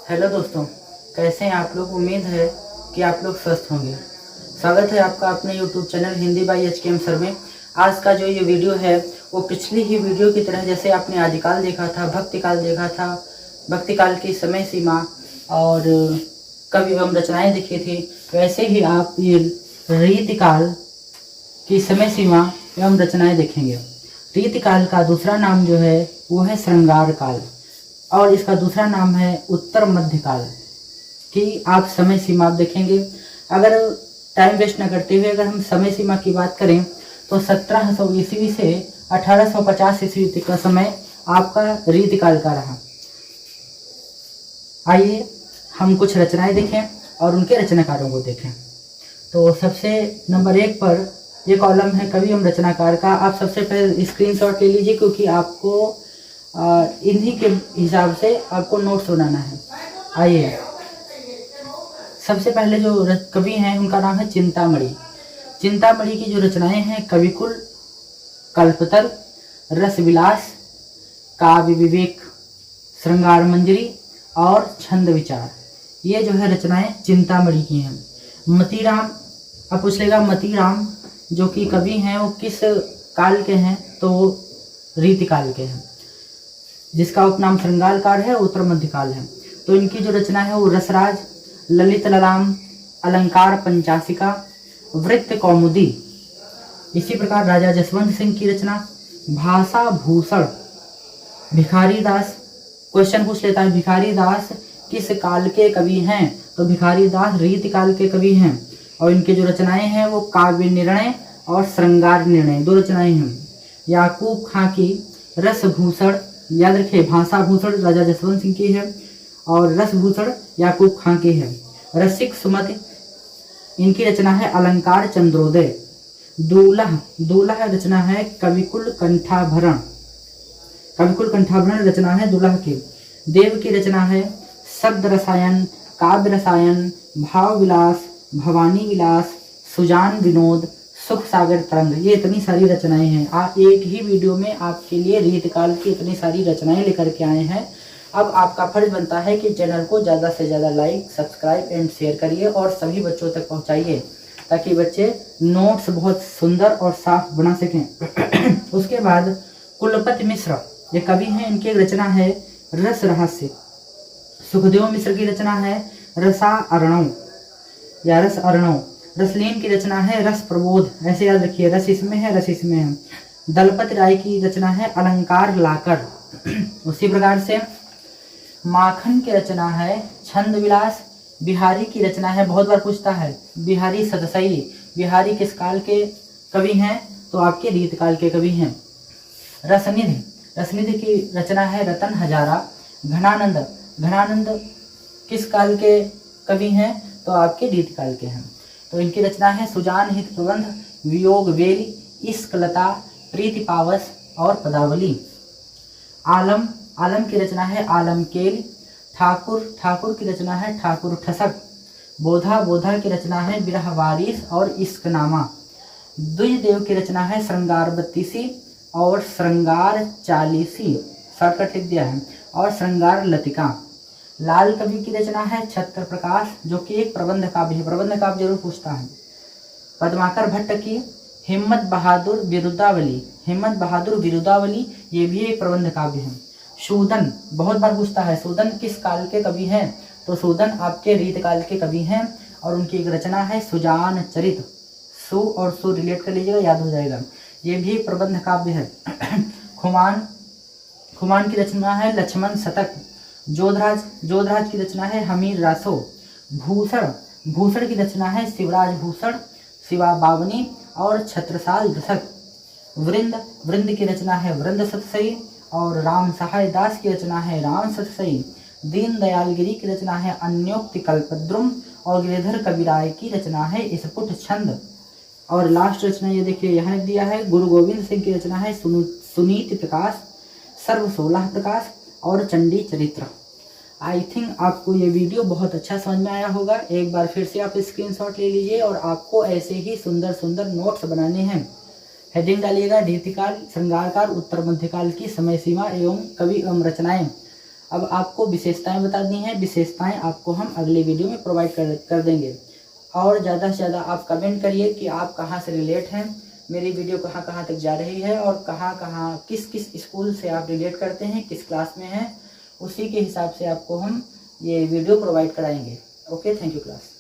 Hello दोस्तों, कैसे हैं आप लोग। उम्मीद है कि आप लोग स्वस्थ होंगे। स्वागत है आपका अपने YouTube channel Hindi by HKM sir में। आज का जो ये वीडियो है वो पिछली ही वीडियो की तरह, जैसे आपने आदिकाल देखा था, भक्तिकाल देखा था, भक्तिकाल की समय सीमा और कवि एवं रचनाएं देखी थी, वैसे ही आप ये रीतिकाल की समय सीमा एवं रचनाएं देखेंगे। रीतिकाल का दूसरा नाम जो है वो है श्रृंगार काल और इसका दूसरा नाम है उत्तर मध्यकाल की आप समय सीमा आप देखेंगे। अगर टाइम वेस्ट न करते हुए अगर हम समय सीमा की बात करें तो 1700 ईस्वी से 1850 ईस्वी तक का समय आपका रीतिकाल का रहा। आइए हम कुछ रचनाएं देखें और उनके रचनाकारों को देखें। तो सबसे नंबर 1 पर ये कॉलम है कवि एवं रचनाकार का। आप सबसे पहले स्क्रीनशॉट ले लीजिए क्योंकि आपको इन्हीं के हिसाब से आपको नोट्स बनाना है। आइए, सबसे पहले जो कवि हैं उनका नाम है चिंतामणि। चिंतामणि की जो रचनाएं हैं कविकुल, कल्पतर, रसविलास, काव्य विवेक, श्रृंगार मंजरी और छंद विचार, ये जो है रचनाएं चिंतामणि की हैं। मतीराम, अब पूछ लेगा मतीराम जो कि कवि हैं वो किस काल के हैं, तो वो रीतिकाल के हैं, जिसका उपनाम श्रृंगार काल है, उत्तर मध्यकाल है। तो इनकी जो रचना है वो रसराज, ललित ललाम, अलंकार पंचासिका, वृत्त कौमुदी। इसी प्रकार राजा जसवंत सिंह की रचना भाषा भूषण। भिखारी दास, क्वेश्चन पूछ लेता है भिखारी दास किस काल के कवि हैं, तो भिखारी दास रीतिकाल के कवि हैं और इनके जो रचनाएं हैं वो काव्य निर्णय और श्रृंगार निर्णय, दो रचनाएं हैं। याकूब खां की रसभूषण, याद रखिए भाषा भूषण राजा जसवंत सिंह की है और रसभूषण याकूब खां की है। रसिक सुमति, इनकी रचना है अलंकार चंद्रोदय। दूल्हा, दूल्हा रचना है कविकुल कंठाभरण, कविकुल कंठाभरण रचना है दूल्हा की। देव की रचना है शब्द रसायन, काव्य रसायन, भाव विलास, भवानी विलास, सुजान विनोद, सुख सागर तरंग। ये इतनी सारी रचनाएं हैं। आप एक ही वीडियो में आपके लिए रीतिकाल की इतनी सारी रचनाएं लेकर के आए हैं। अब आपका फर्ज बनता है कि चैनल को ज़्यादा से ज़्यादा लाइक, सब्सक्राइब एंड शेयर करिए और सभी बच्चों तक पहुंचाइए ताकि बच्चे नोट्स बहुत सुंदर और साफ बना सकें। उसके बाद कुलपति मिश्र, ये कवि हैं, इनकी रचना है रस रहस्य। सुखदेव मिश्र की रचना है रसा अर्णव या रस अर्णव। रसलीन की रचना है रस प्रबोध, ऐसे याद रखिए, रस इसमें है, रस इसमें है। दलपति राय की रचना है अलंकार लाकर। उसी प्रकार से माखन की रचना है छंद विलास। बिहारी की रचना है, बहुत बार पूछता है, बिहारी सतसई। बिहारी किस काल के कवि हैं, तो आपके रीतकाल के कवि हैं। रसनिधि, रसनिधि की रचना है रतन हजारा। घनानंद, घनानंद किस काल के कवि हैं, तो आपके रीतकाल के हैं। तो इनकी रचना है सुजान हित प्रबंध, वियोग वेली, इश्क लता, प्रीति पावस और पदावली। आलम, आलम की रचना है आलम केल। ठाकुर, ठाकुर की रचना है ठाकुर ठसक। बोधा, बोधा की रचना है बिरह वारिस और इश्कनामा। द्विजदेव की रचना है श्रृंगार बत्तीसी और श्रृंगार चालीसी, शॉर्टकट लिख दिया है, और श्रृंगार लतिका। लाल कवि की रचना है छत्र प्रकाश जो कि एक प्रबंध काव्य है, प्रबंध काव्य जरूर पूछता है। पद्माकर भट्ट की हिम्मत बहादुर विरुद्धावली, हिम्मत बहादुर विरुद्धावली, ये भी एक प्रबंध काव्य है। सूदन, बहुत बार पूछता है सूदन किस काल के कवि हैं, तो सूदन आपके रीतकाल के कवि हैं और उनकी एक रचना है सुजान चरित। सु और सु रिलेट कर लीजिएगा, याद हो जाएगा, ये भी एक प्रबंध काव्य है। खुमान, खुमान की रचना है लक्ष्मण शतक। जोधराज, जोधराज की रचना है हमीर रासो। भूषण, भूषण की रचना है शिवराज भूषण, शिवा बावनी और छत्रसाल दशक। वृंद, वृंद की रचना है वृंद सतसई और राम सहाय दास की रचना है राम सतसई। दीनदयाल गिरी की रचना है अन्योक्ति कल्पद्रुम और गिरिधर कविराय की रचना है स्फुट छंद। और लास्ट रचना ये देखिए यहाँ दिया है, गुरु गोविंद सिंह की रचना है सुनीति प्रकाश, सर्व 16 प्रकाश और चंडी चरित्र। आई थिंक आपको ये वीडियो बहुत अच्छा समझ में आया होगा। एक बार फिर से आप स्क्रीनशॉट ले लीजिए और आपको ऐसे ही सुंदर सुंदर नोट्स बनाने हैं। हेडिंग डालिएगा रीतिकाल, श्रृंगार काल, उत्तर मध्यकाल की समय सीमा एवं कवि एवं रचनाएं। अब आपको विशेषताएं बता दी हैं, विशेषताएं आपको हम अगले वीडियो में प्रोवाइड कर देंगे। और ज़्यादा से ज़्यादा आप कमेंट करिए कि आप कहाँ से रिलेट हैं, मेरी वीडियो कहाँ कहाँ तक जा रही है और कहाँ कहाँ किस किस स्कूल से आप रिलेट करते हैं, किस क्लास में हैं, उसी के हिसाब से आपको हम ये वीडियो प्रोवाइड कराएंगे। Okay, thank you class.